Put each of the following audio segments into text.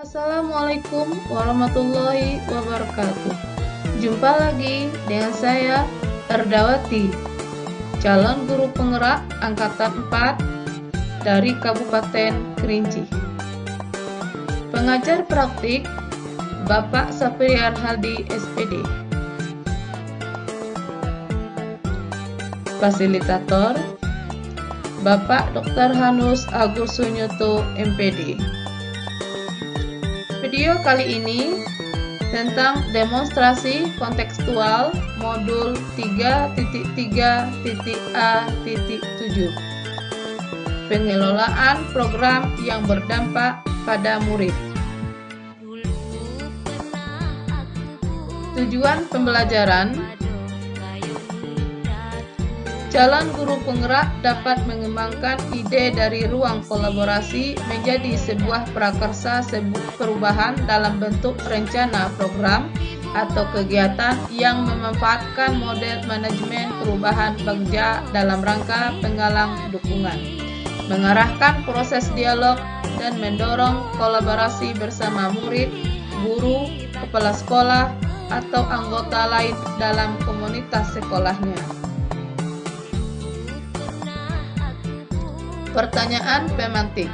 Assalamualaikum warahmatullahi wabarakatuh. Jumpa lagi dengan saya, Erdawati, calon guru penggerak Angkatan 4 dari Kabupaten Kerinci. Pengajar praktik Bapak Sapriar Haldi SPD. Fasilitator Bapak Dr. Hanus Agus Sunyoto MPD. Video kali ini tentang demonstrasi kontekstual modul 3.3.A.7 pengelolaan program yang berdampak pada murid. Tujuan pembelajaran: calon guru penggerak dapat mengembangkan ide dari ruang kolaborasi menjadi sebuah prakarsa perubahan dalam bentuk rencana program atau kegiatan yang memanfaatkan model manajemen perubahan Bagja dalam rangka penggalang dukungan, mengarahkan proses dialog dan mendorong kolaborasi bersama murid, guru, kepala sekolah, atau anggota lain dalam komunitas sekolahnya. Pertanyaan pemantik.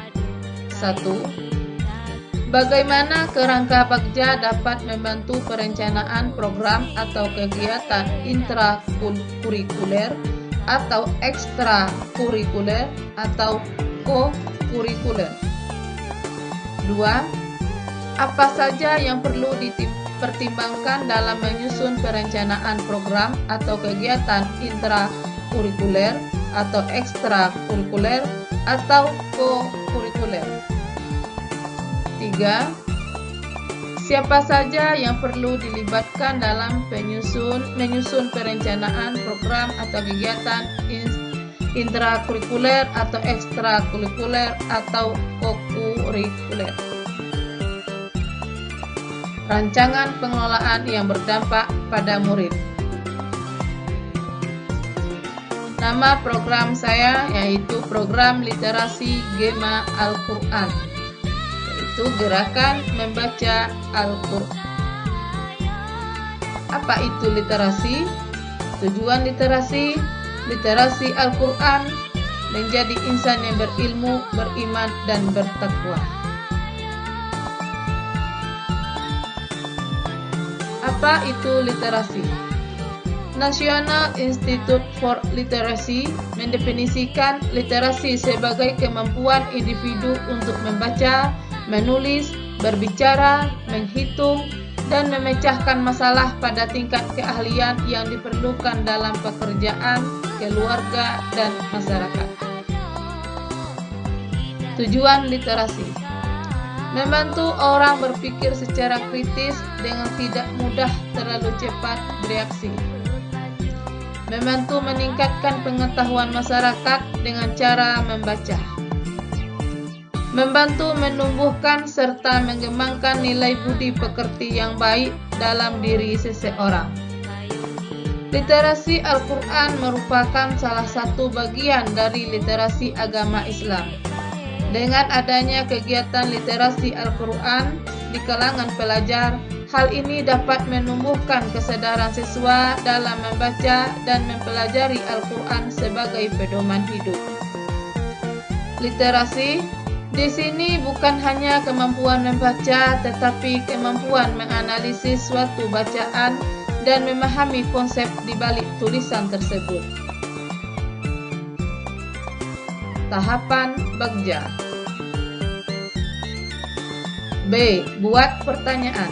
1. Bagaimana kerangka Bagja dapat membantu perencanaan program atau kegiatan intrakurikuler atau ekstrakurikuler atau co-kurikuler? 2. Apa saja yang perlu dipertimbangkan dalam menyusun perencanaan program atau kegiatan intrakurikuler atau ekstrakurikuler atau co-kurikuler? 3. Siapa saja yang perlu dilibatkan dalam menyusun perencanaan program atau kegiatan intrakurikuler atau ekstrakurikuler atau co-kurikuler? Rancangan pengelolaan yang berdampak pada murid. Nama program saya yaitu Program Literasi Gema Al-Quran, yaitu Gerakan Membaca Al-Quran. Apa itu literasi? Tujuan literasi Al-Quran menjadi insan yang berilmu, beriman, dan bertakwa. Apa itu literasi? National Institute for Literacy mendefinisikan literasi sebagai kemampuan individu untuk membaca, menulis, berbicara, menghitung, dan memecahkan masalah pada tingkat keahlian yang diperlukan dalam pekerjaan, keluarga, dan masyarakat. Tujuan literasi: membantu orang berpikir secara kritis dengan tidak mudah terlalu cepat bereaksi. Membantu meningkatkan pengetahuan masyarakat dengan cara membaca. Membantu menumbuhkan serta mengembangkan nilai budi pekerti yang baik dalam diri seseorang. Literasi Al-Quran merupakan salah satu bagian dari literasi agama Islam. Dengan adanya kegiatan literasi Al-Quran di kalangan pelajar, hal ini dapat menumbuhkan kesadaran siswa dalam membaca dan mempelajari Al-Quran sebagai pedoman hidup. Literasi di sini bukan hanya kemampuan membaca, tetapi kemampuan menganalisis suatu bacaan dan memahami konsep di balik tulisan tersebut. Tahapan Bagja. B. Buat pertanyaan.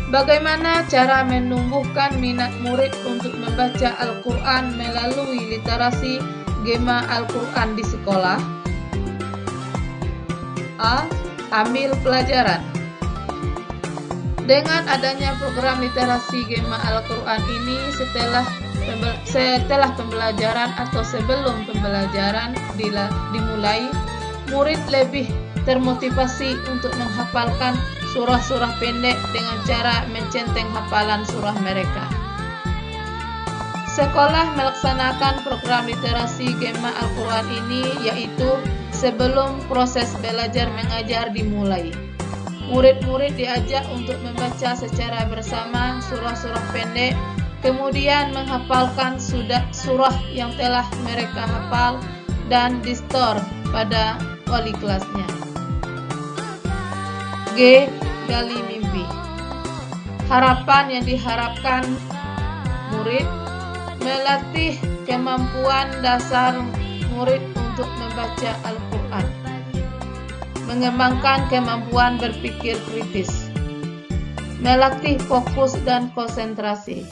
Bagaimana cara menumbuhkan minat murid untuk membaca Al-Quran melalui literasi Gema Al-Quran di sekolah? A. Ambil pelajaran. Dengan adanya program literasi Gema Al-Quran ini, setelah pembelajaran atau sebelum pembelajaran dimulai, murid lebih termotivasi untuk menghafalkan surah-surah pendek dengan cara mencenteng hafalan surah mereka. Sekolah melaksanakan program literasi Gemma Al-Quran ini yaitu sebelum proses belajar mengajar dimulai. Murid-murid diajak untuk membaca secara bersama surah-surah pendek, kemudian menghafalkan surah yang telah mereka hafal dan distor pada wali kelasnya. G. Gali mimpi. Harapan yang diharapkan murid melatih kemampuan dasar murid untuk membaca Al-Quran, mengembangkan kemampuan berpikir kritis, melatih fokus dan konsentrasi,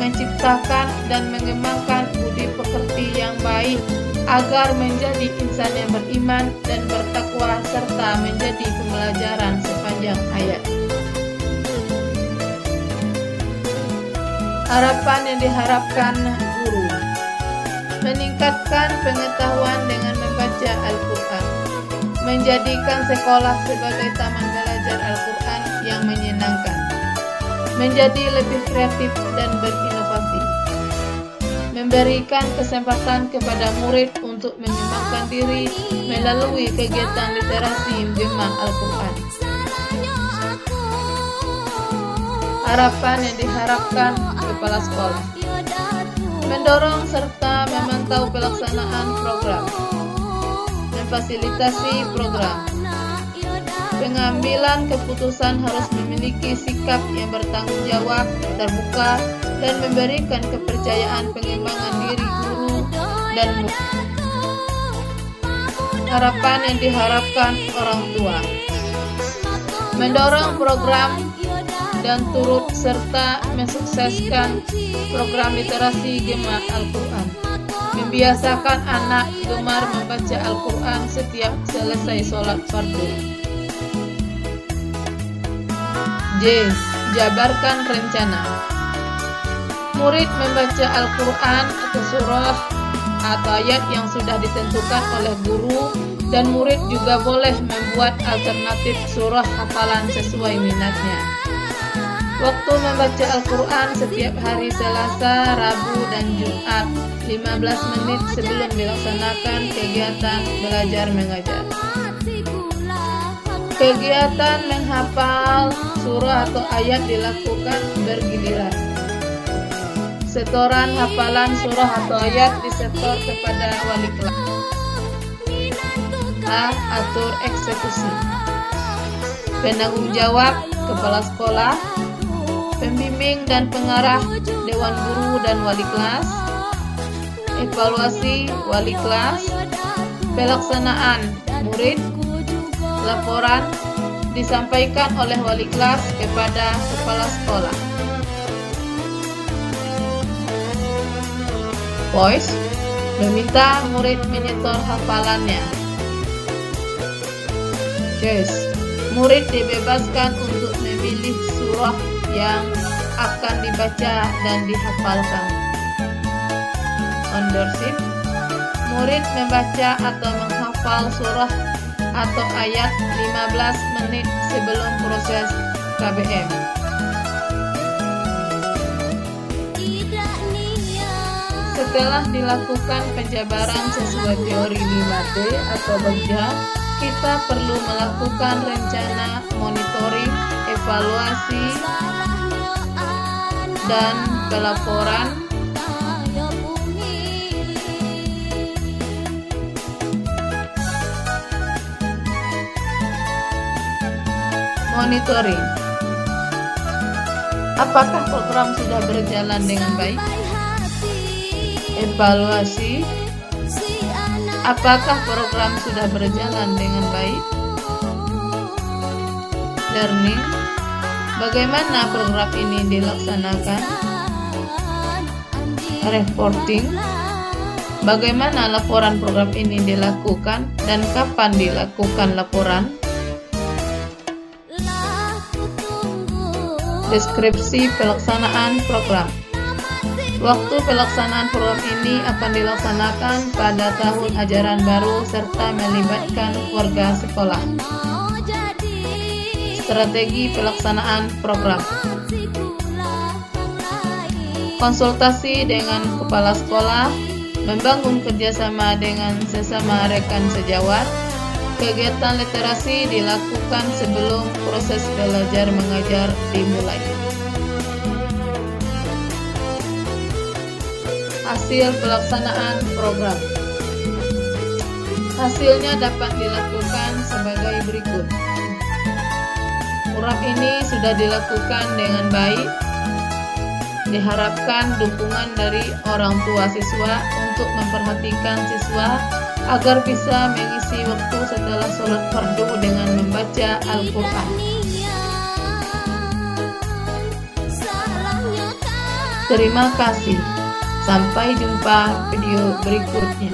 menciptakan dan mengembangkan budi pekerti yang baik agar menjadi insan yang beriman dan bertakwa serta menjadi pembelajaran sepanjang hayat. Harapan yang diharapkan guru meningkatkan pengetahuan dengan membaca Al-Quran, menjadikan sekolah sebagai taman belajar Al-Quran yang menyenangkan, menjadi lebih kreatif dan berinovasi, memberikan kesempatan kepada murid untuk mengembangkan diri melalui kegiatan literasi Gemma Al-Quran. Harapan yang diharapkan kepala sekolah mendorong serta memantau pelaksanaan program, memfasilitasi program. Pengambilan keputusan harus memiliki sikap yang bertanggung jawab, terbuka, dan memberikan kepercayaan pengembangan diri guru dan murid. Harapan yang diharapkan orang tua mendorong program dan turut serta mensukseskan program literasi Gemma Al-Quran, membiasakan anak gemar membaca Al-Quran setiap selesai sholat fardu. J. Jabarkan rencana. Murid membaca Al-Quran atau surah atau ayat yang sudah ditentukan oleh guru, dan murid juga boleh membuat alternatif surah hafalan sesuai minatnya. Waktu membaca Al-Quran setiap hari Selasa, Rabu, dan Jumat 15 menit sebelum dilaksanakan kegiatan belajar mengajar. Kegiatan menghafal surah atau ayat dilakukan bergiliran. Setoran hafalan surah atau ayat disetor kepada wali kelas. A. Atur eksekusi. Penanggung jawab kepala sekolah, pembimbing dan pengarah dewan guru dan wali kelas, evaluasi wali kelas, pelaksanaan murid, laporan disampaikan oleh wali kelas kepada kepala sekolah. Voice meminta murid menyetor hafalannya. Choice murid dibebaskan untuk memilih surah yang akan dibaca dan dihafalkan. Ownership murid membaca atau menghafal surah atau ayat 15 menit sebelum proses KBM. Setelah dilakukan penjabaran sesuai teori 5D atau BEGJA, kita perlu melakukan rencana monitoring, evaluasi, dan pelaporan. Monitoring. Apakah program sudah berjalan dengan baik? Evaluasi. Apakah program sudah berjalan dengan baik? Learning. Bagaimana program ini dilaksanakan? Reporting. Bagaimana laporan program ini dilakukan dan kapan dilakukan laporan? Deskripsi pelaksanaan program. Waktu pelaksanaan program ini akan dilaksanakan pada tahun ajaran baru serta melibatkan warga sekolah. Strategi pelaksanaan program. Konsultasi dengan kepala sekolah, membangun kerjasama dengan sesama rekan sejawat. Kegiatan literasi dilakukan sebelum proses belajar mengajar dimulai. Hasil pelaksanaan program. Hasilnya dapat dilakukan sebagai berikut. Urap ini sudah dilakukan dengan baik. Diharapkan dukungan dari orang tua siswa untuk memperhatikan siswa agar bisa mengisi waktu setelah sholat fardu dengan membaca Al-Quran. Terima kasih. Sampai jumpa video berikutnya.